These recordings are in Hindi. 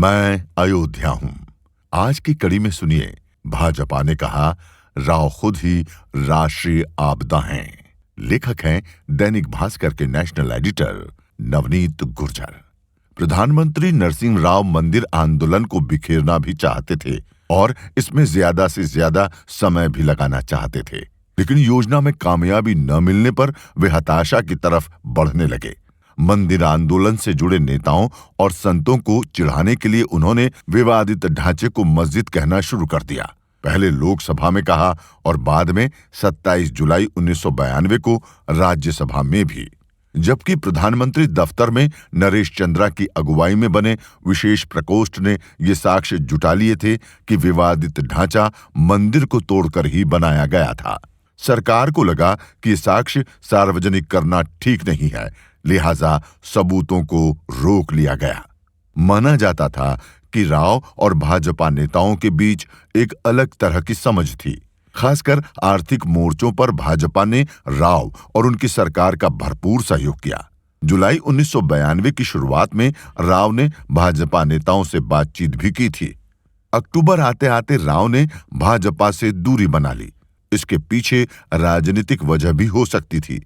मैं अयोध्या हूं। आज की कड़ी में सुनिए, भाजपा ने कहा राव खुद ही राष्ट्रीय आपदा हैं। लेखक हैं दैनिक भास्कर के नेशनल एडिटर नवनीत गुर्जर। प्रधानमंत्री नरसिंह राव मंदिर आंदोलन को बिखेरना भी चाहते थे और इसमें ज्यादा से ज्यादा समय भी लगाना चाहते थे, लेकिन योजना में कामयाबी न मिलने पर वे हताशा की तरफ बढ़ने लगे। मंदिर आंदोलन से जुड़े नेताओं और संतों को चिढ़ाने के लिए उन्होंने विवादित ढांचे को मस्जिद कहना शुरू कर दिया। पहले लोकसभा में कहा और बाद में 27 जुलाई 1992 को राज्यसभा में भी, जबकि प्रधानमंत्री दफ्तर में नरेश चंद्रा की अगुवाई में बने विशेष प्रकोष्ठ ने ये साक्ष्य जुटा लिए थे कि विवादित ढांचा मंदिर को तोड़कर ही बनाया गया था। सरकार को लगा कि ये साक्ष्य सार्वजनिक करना ठीक नहीं है, लिहाजा सबूतों को रोक लिया गया। माना जाता था कि राव और भाजपा नेताओं के बीच एक अलग तरह की समझ थी। खासकर आर्थिक मोर्चों पर भाजपा ने राव और उनकी सरकार का भरपूर सहयोग किया। जुलाई 1992 की शुरुआत में राव ने भाजपा नेताओं से बातचीत भी की थी। अक्टूबर आते आते राव ने भाजपा से दूरी बना ली। इसके पीछे राजनीतिक वजह भी हो सकती थी।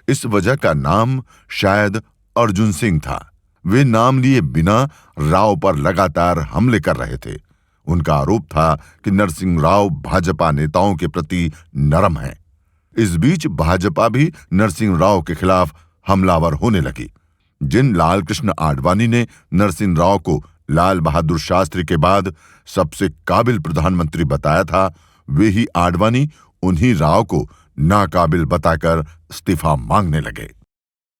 इस वजह का नाम शायद अर्जुन सिंह था। वे नाम लिए बिना राव पर लगातार हमले कर रहे थे। उनका आरोप था कि नरसिंह राव भाजपा नेताओं के प्रति नरम हैं। इस बीच भाजपा भी नरसिंह राव के खिलाफ हमलावर होने लगी। जिन लाल कृष्ण आडवाणी ने नरसिंह राव को लाल बहादुर शास्त्री के बाद सबसे काबिल प्रधानमंत्री बताया था, वे ही आडवाणी उन्हीं राव को नाकाबिल बताकर इस्तीफा मांगने लगे।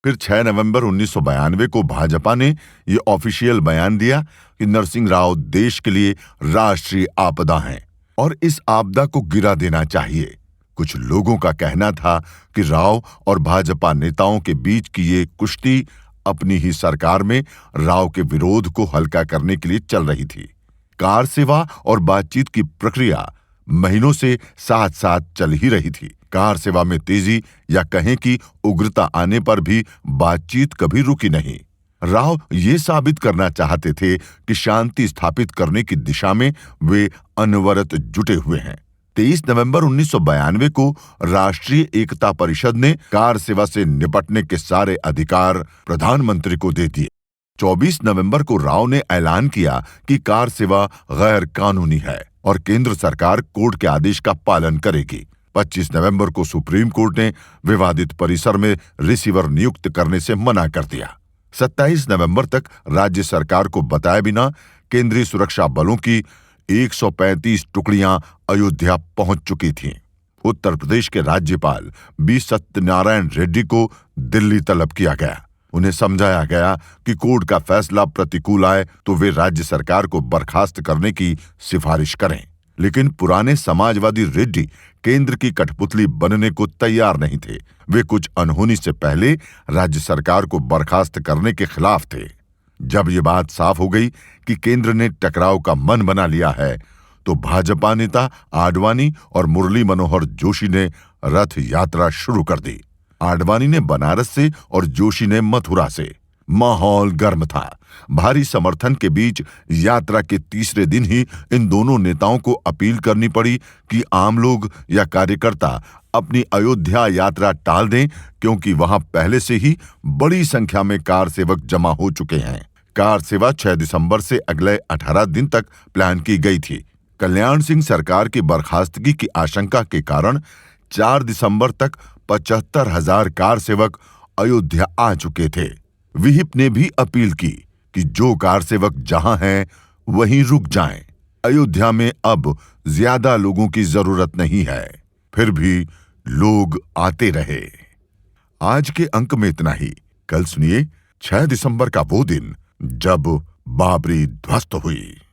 फिर 6 नवंबर 1992 को भाजपा ने यह ऑफिशियल बयान दिया कि नरसिंह राव देश के लिए राष्ट्रीय आपदा हैं और इस आपदा को गिरा देना चाहिए। कुछ लोगों का कहना था कि राव और भाजपा नेताओं के बीच की ये कुश्ती अपनी ही सरकार में राव के विरोध को हल्का करने के लिए चल रही थी। कार सेवा और बातचीत की प्रक्रिया महीनों से साथ साथ चल ही रही थी। कार सेवा में तेजी या कहें कि उग्रता आने पर भी बातचीत कभी रुकी नहीं। राव ये साबित करना चाहते थे कि शांति स्थापित करने की दिशा में वे अनवरत जुटे हुए हैं। 23 नवंबर 1992 को राष्ट्रीय एकता परिषद ने कार सेवा से निपटने के सारे अधिकार प्रधानमंत्री को दे दिए। 24 नवंबर को राव ने ऐलान किया कि कार सेवा गैर कानूनी है और केंद्र सरकार कोर्ट के आदेश का पालन करेगी। 25 नवंबर को सुप्रीम कोर्ट ने विवादित परिसर में रिसीवर नियुक्त करने से मना कर दिया। 27 नवंबर तक राज्य सरकार को बताए बिना केंद्रीय सुरक्षा बलों की 135 टुकड़ियां अयोध्या पहुंच चुकी थीं। उत्तर प्रदेश के राज्यपाल बी सत्यनारायण रेड्डी को दिल्ली तलब किया गया। उन्हें समझाया गया कि कोर्ट का फैसला प्रतिकूल आए तो वे राज्य सरकार को बर्खास्त करने की सिफारिश करें, लेकिन पुराने समाजवादी रेड्डी केंद्र की कठपुतली बनने को तैयार नहीं थे। वे कुछ अनहोनी से पहले राज्य सरकार को बर्खास्त करने के खिलाफ थे। जब ये बात साफ हो गई कि केंद्र ने टकराव का मन बना लिया है, तो भाजपा नेता आडवाणी और मुरली मनोहर जोशी ने रथ यात्रा शुरू कर दी। आडवाणी ने बनारस से और जोशी ने मथुरा से। माहौल गर्म था। भारी समर्थन के बीच यात्रा के तीसरे दिन ही इन दोनों नेताओं को अपील करनी पड़ी कि आम लोग या कार्यकर्ता अपनी अयोध्या यात्रा टाल दें, क्योंकि वहां पहले से ही बड़ी संख्या में कार सेवक जमा हो चुके हैं। कार सेवा 6 दिसंबर से अगले 18 दिन तक प्लान की गई थी। कल्याण सिंह सरकार की बर्खास्तगी की आशंका के कारण 4 दिसंबर तक 75,000 कार सेवक अयोध्या आ चुके थे। विहिप ने भी अपील की कि जो कार सेवक जहां हैं वहीं रुक जाएं। अयोध्या में अब ज्यादा लोगों की जरूरत नहीं है। फिर भी लोग आते रहे। आज के अंक में इतना ही। कल सुनिए 6 दिसंबर का वो दिन जब बाबरी ध्वस्त हुई।